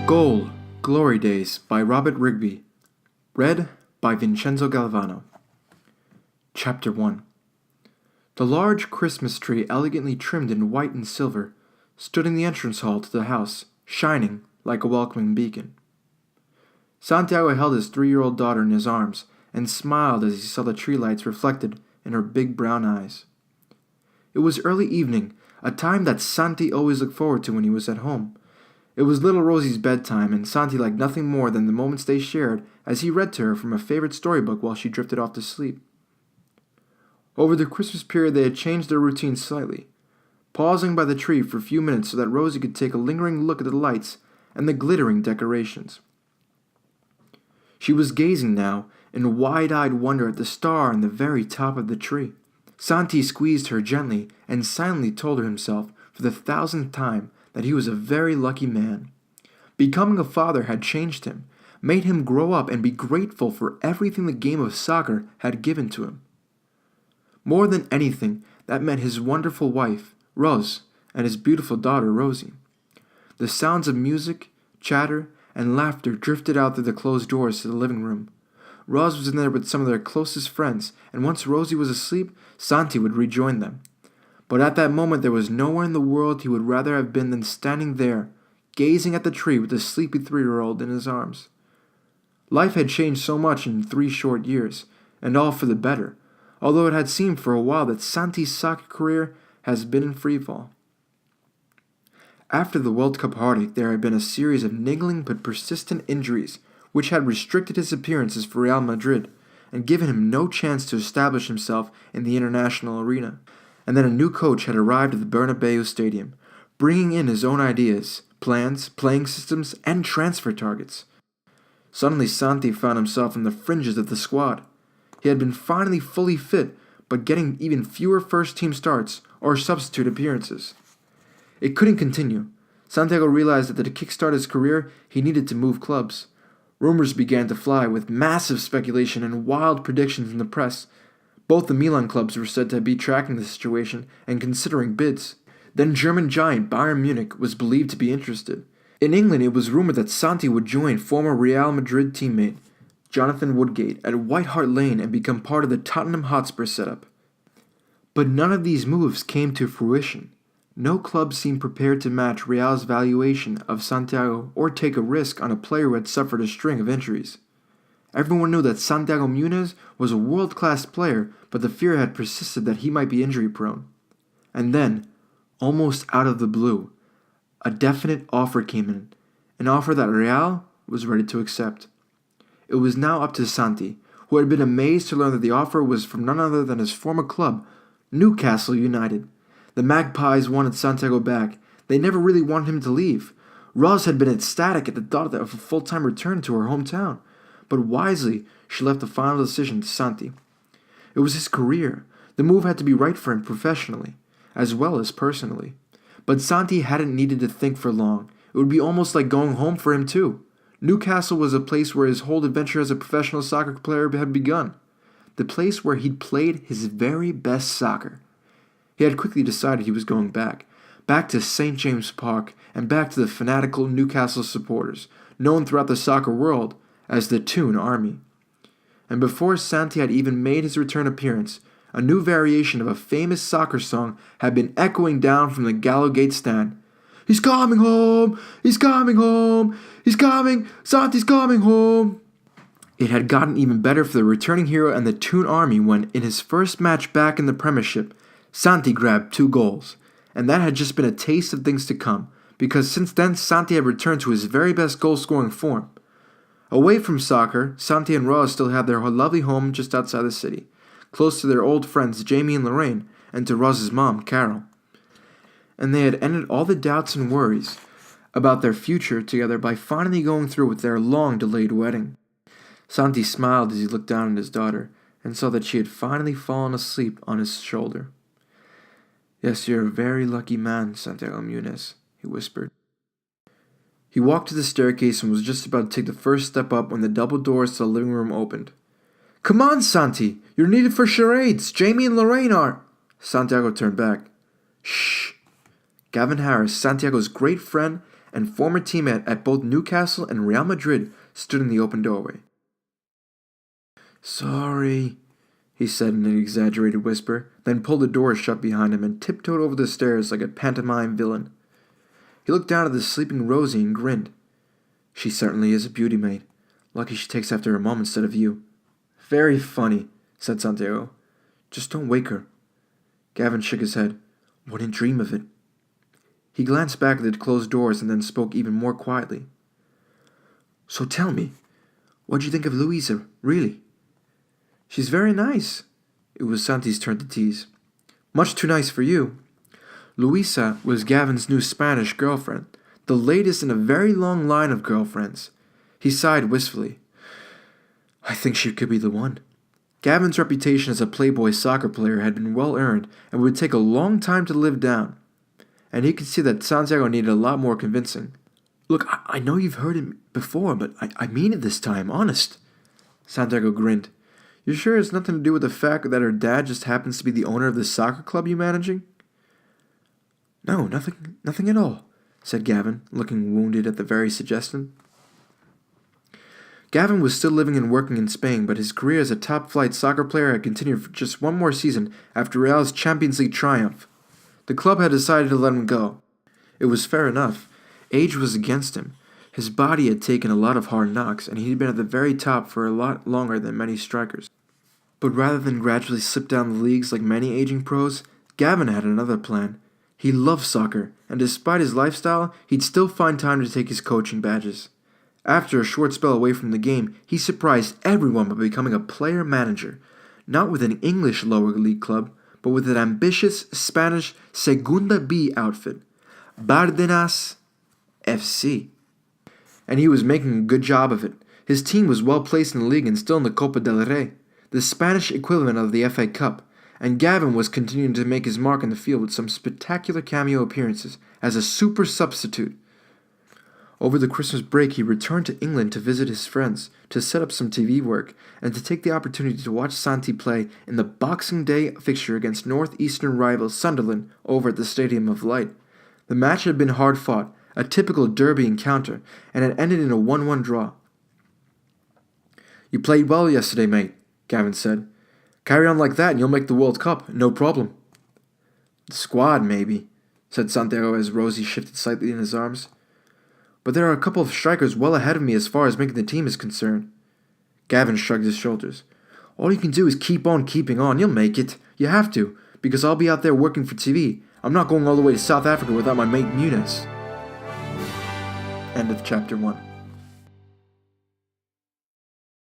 Goal, Glory Days by Robert Rigby. Read by Vincenzo Galvano. Chapter 1. The large Christmas tree, elegantly trimmed in white and silver, stood in the entrance hall to the house, shining like a welcoming beacon. Santiago held his 3-year-old daughter in his arms and smiled as he saw the tree lights reflected in her big brown eyes. It was early evening, a time that Santi always looked forward to when he was at home. It was little Rosie's bedtime, and Santi liked nothing more than the moments they shared as he read to her from a favorite storybook while she drifted off to sleep. Over the Christmas period they had changed their routine slightly, pausing by the tree for a few minutes so that Rosie could take a lingering look at the lights and the glittering decorations. She was gazing now in wide-eyed wonder at the star on the very top of the tree. Santi squeezed her gently and silently told her himself for the 1000th time that he was a very lucky man. Becoming a father had changed him, made him grow up and be grateful for everything the game of soccer had given to him. More than anything, that meant his wonderful wife, Rose, and his beautiful daughter, Rosie. The sounds of music, chatter, and laughter drifted out through the closed doors to the living room. Rose was in there with some of their closest friends, and once Rosie was asleep, Santi would rejoin them. But at that moment there was nowhere in the world he would rather have been than standing there, gazing at the tree with the sleepy 3-year-old in his arms. Life had changed so much in 3 short years, and all for the better, although it had seemed for a while that Santi's soccer career has been in freefall. After the World Cup heartache, there had been a series of niggling but persistent injuries which had restricted his appearances for Real Madrid and given him no chance to establish himself in the international arena. And then a new coach had arrived at the Bernabeu Stadium, bringing in his own ideas, plans, playing systems, and transfer targets. Suddenly Santi found himself in the fringes of the squad. He had been finally fully fit, but getting even fewer first-team starts or substitute appearances. It couldn't continue. Santiago realized that to kickstart his career, he needed to move clubs. Rumors began to fly, with massive speculation and wild predictions in the press. Both the Milan clubs were said to be tracking the situation and considering bids. Then German giant Bayern Munich was believed to be interested. In England, it was rumored that Santi would join former Real Madrid teammate Jonathan Woodgate at White Hart Lane and become part of the Tottenham Hotspur setup. But none of these moves came to fruition. No club seemed prepared to match Real's valuation of Santiago or take a risk on a player who had suffered a string of injuries. Everyone knew that Santiago Muñez was a world-class player, but the fear had persisted that he might be injury-prone. And then, almost out of the blue, a definite offer came in, an offer that Real was ready to accept. It was now up to Santi, who had been amazed to learn that the offer was from none other than his former club, Newcastle United. The Magpies wanted Santiago back. They never really wanted him to leave. Rose had been ecstatic at the thought of a full-time return to her hometown. But wisely, she left the final decision to Santi. It was his career. The move had to be right for him professionally, as well as personally. But Santi hadn't needed to think for long. It would be almost like going home for him too. Newcastle was a place where his whole adventure as a professional soccer player had begun. The place where he'd played his very best soccer. He had quickly decided he was going back to St. James Park, and back to the fanatical Newcastle supporters, known throughout the soccer world as the Toon Army. And before Santi had even made his return appearance, a new variation of a famous soccer song had been echoing down from the Gallowgate stand. "He's coming home! He's coming home! He's coming! Santi's coming home!" It had gotten even better for the returning hero and the Toon Army when, in his first match back in the Premiership, Santi grabbed 2 goals. And that had just been a taste of things to come, because since then Santi had returned to his very best goal-scoring form. Away from soccer, Santi and Rose still had their lovely home just outside the city, close to their old friends Jamie and Lorraine, and to Rose's mom, Carol. And they had ended all the doubts and worries about their future together by finally going through with their long-delayed wedding. Santi smiled as he looked down at his daughter, and saw that she had finally fallen asleep on his shoulder. "Yes, you're a very lucky man, Santiago Muñez," he whispered. He walked to the staircase and was just about to take the first step up when the double doors to the living room opened. "Come on, Santi! You're needed for charades! Jamie and Lorraine are—" Santiago turned back. "Shh!" Gavin Harris, Santiago's great friend and former teammate at both Newcastle and Real Madrid, stood in the open doorway. "Sorry," he said in an exaggerated whisper, then pulled the door shut behind him and tiptoed over the stairs like a pantomime villain. He looked down at the sleeping Rosie and grinned. "She certainly is a beauty, mate. Lucky she takes after her mom instead of you." "Very funny," said Santiago. "Just don't wake her." Gavin shook his head. "Wouldn't dream of it." He glanced back at the closed doors and then spoke even more quietly. "So tell me, what'd you think of Louisa, really?" "She's very nice." It was Santi's turn to tease. "Much too nice for you." Louisa was Gavin's new Spanish girlfriend, the latest in a very long line of girlfriends. He sighed wistfully. "I think she could be the one." Gavin's reputation as a playboy soccer player had been well earned and would take a long time to live down, and he could see that Santiago needed a lot more convincing. "Look, I know you've heard it before, but I mean it this time, honest." Santiago grinned. "You sure it's nothing to do with the fact that her dad just happens to be the owner of the soccer club you're managing?" "No, nothing at all," said Gavin, looking wounded at the very suggestion. Gavin was still living and working in Spain, but his career as a top-flight soccer player had continued for just one more season after Real's Champions League triumph. The club had decided to let him go. It was fair enough. Age was against him. His body had taken a lot of hard knocks, and he'd been at the very top for a lot longer than many strikers. But rather than gradually slip down the leagues like many aging pros, Gavin had another plan. He loved soccer, and despite his lifestyle, he'd still find time to take his coaching badges. After a short spell away from the game, he surprised everyone by becoming a player-manager, not with an English lower league club, but with an ambitious Spanish Segunda B outfit, Bárdenas FC. And he was making a good job of it. His team was well placed in the league and still in the Copa del Rey, the Spanish equivalent of the FA Cup, and Gavin was continuing to make his mark in the field with some spectacular cameo appearances as a super substitute. Over the Christmas break, he returned to England to visit his friends, to set up some TV work, and to take the opportunity to watch Santi play in the Boxing Day fixture against northeastern rival Sunderland over at the Stadium of Light. The match had been hard-fought, a typical derby encounter, and it ended in a 1-1 draw. "You played well yesterday, mate," Gavin said. "Carry on like that and you'll make the World Cup, no problem." "The squad, maybe," said Santiago as Rosie shifted slightly in his arms. "But there are a couple of strikers well ahead of me as far as making the team is concerned." Gavin shrugged his shoulders. "All you can do is keep on keeping on. You'll make it. You have to, because I'll be out there working for TV. I'm not going all the way to South Africa without my mate Muñez." End of chapter 1.